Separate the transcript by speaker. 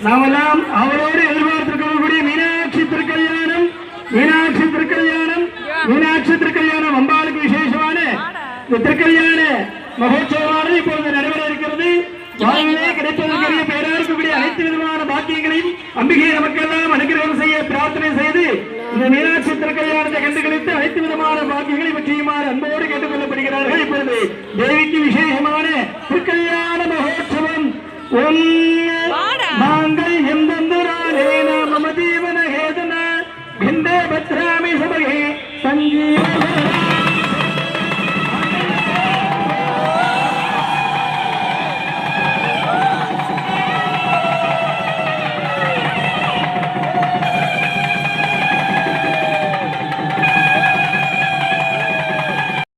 Speaker 1: நாமெல்லாம் அவரோடு எதிர்பார்த்திருக்கக்கூடிய மீனாட்சி திருக்கல்யாணம் அம்பாளுக்கு விசேஷமான திருக்கல்யாண மகோத்சவமானது இப்பொழுது நடைபெற இருக்கிறது. வாழ்விலே கிடைப்பதற்குரிய பேராஇருக்கக்கூடிய அனைத்து விதமான பாக்கியங்களையும் அம்பிகை நமக்கெல்லாம் அனுகிரகம் செய்ய பிரார்த்தனை செய்து இந்த மீனாட்சி திருக்கல்யாணத்தை கண்டுகளித்து அனைத்து விதமான பாக்கியங்களை பற்றியுமாறு அன்போடு கேட்டுக் கொள்ளப்படுகிறார்கள். இப்பொழுது தேவிக்கு விசேஷமான திருக்கல்யாண மகோத்சவம்